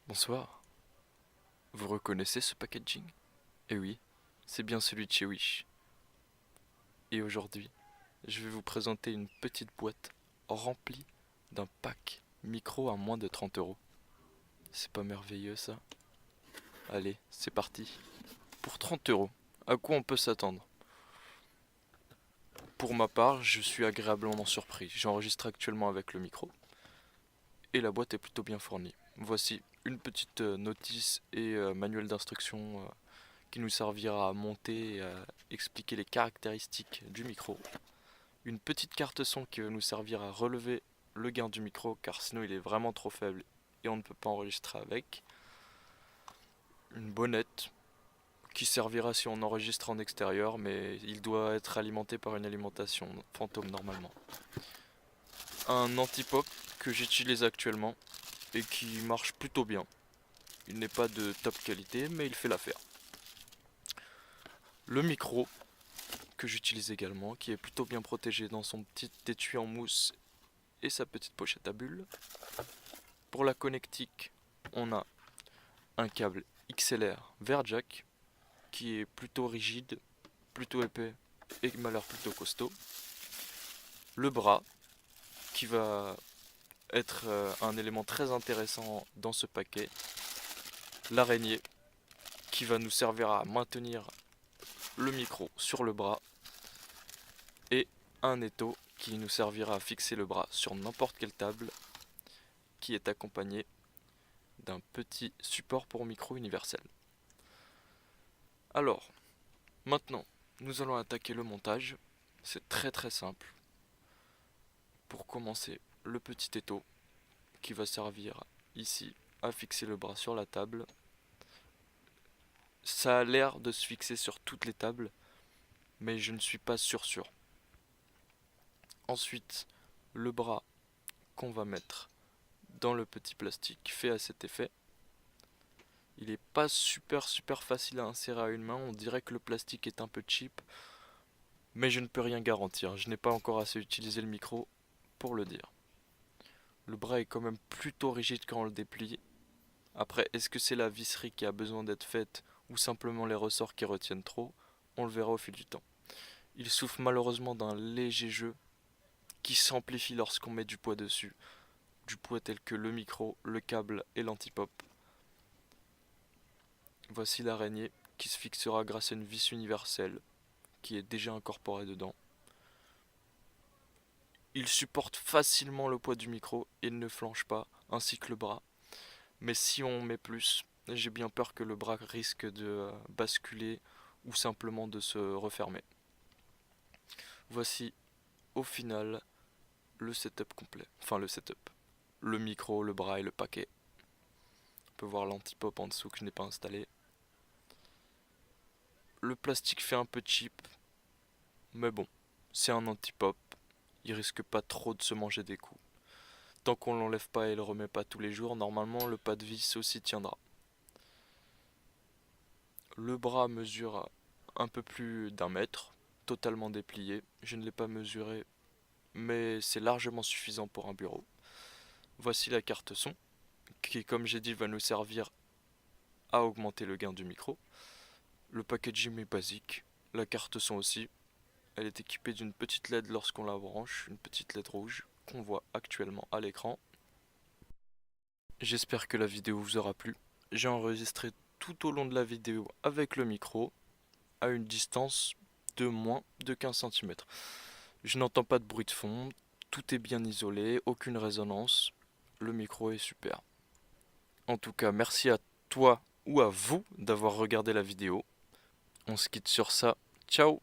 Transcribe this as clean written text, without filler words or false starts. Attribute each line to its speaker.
Speaker 1: Bonsoir. Vous reconnaissez ce packaging? Eh oui, c'est bien celui de chez Wish. Et aujourd'hui, je vais vous présenter une petite boîte remplie d'un pack micro à moins de 30 euros. C'est pas merveilleux ça? Allez, c'est parti. Pour 30 euros, à quoi on peut s'attendre? Pour ma part, je suis agréablement surpris. J'enregistre actuellement avec le micro et la boîte est plutôt bien fournie. Voici une petite notice et manuel d'instruction qui nous servira à monter et à expliquer les caractéristiques du micro. Une petite carte son qui va nous servir à relever le gain du micro car sinon il est vraiment trop faible et on ne peut pas enregistrer avec. Une bonnette qui servira si on enregistre en extérieur mais il doit être alimenté par une alimentation fantôme normalement. Un anti-pop que j'utilise actuellement et qui marche plutôt bien. Il n'est pas de top qualité mais il fait l'affaire. Le micro que j'utilise également, qui est plutôt bien protégé dans son petit étui en mousse et sa petite pochette à bulles. Pour la connectique, on a un câble XLR vers jack, qui est plutôt rigide, plutôt épais et m'a l'air plutôt costaud. Le bras, qui va être un élément très intéressant dans ce paquet. L'araignée, qui va nous servir à maintenir le micro sur le bras. Et un étau qui nous servira à fixer le bras sur n'importe quelle table, qui est accompagné d'un petit support pour micro universel. Alors, maintenant, nous allons attaquer le montage. C'est très simple. Pour commencer, le petit étau qui va servir ici à fixer le bras sur la table. Ça a l'air de se fixer sur toutes les tables, mais je ne suis pas sûr. Ensuite, le bras qu'on va mettre dans le petit plastique fait à cet effet. Il est pas super facile à insérer à une main, on dirait que le plastique est un peu cheap, mais je ne peux rien garantir, je n'ai pas encore assez utilisé le micro pour le dire. Le bras est quand même plutôt rigide quand on le déplie. Après, est-ce que c'est la visserie qui a besoin d'être faite ou simplement les ressorts qui retiennent trop? On le verra au fil du temps. Il souffre malheureusement d'un léger jeu qui s'amplifie lorsqu'on met du poids dessus. Du poids tel que le micro, le câble et l'antipop. Voici l'araignée qui se fixera grâce à une vis universelle qui est déjà incorporée dedans. Il supporte facilement le poids du micro et ne flanche pas, ainsi que le bras. Mais si on met plus, j'ai bien peur que le bras risque de basculer ou simplement de se refermer. Voici au final le setup complet. Enfin le setup. Le micro, le bras et le paquet. On peut voir l'antipop en dessous que je n'ai pas installé. Le plastique fait un peu cheap. Mais bon, c'est un antipop. Il risque pas trop de se manger des coups. Tant qu'on l'enlève pas et le remet pas tous les jours, normalement le pas de vis aussi tiendra. Le bras mesure un peu plus d'1 mètre, totalement déplié. Je ne l'ai pas mesuré, mais c'est largement suffisant pour un bureau. Voici la carte son, qui comme j'ai dit va nous servir à augmenter le gain du micro. Le packaging est basique, la carte son aussi. Elle est équipée d'une petite LED lorsqu'on la branche, une petite LED rouge qu'on voit actuellement à l'écran. J'espère que la vidéo vous aura plu. J'ai enregistré tout au long de la vidéo avec le micro à une distance de moins de 15 cm. Je n'entends pas de bruit de fond, tout est bien isolé, aucune résonance, le micro est super. En tout cas, merci à toi ou à vous d'avoir regardé la vidéo. On se quitte sur ça, ciao!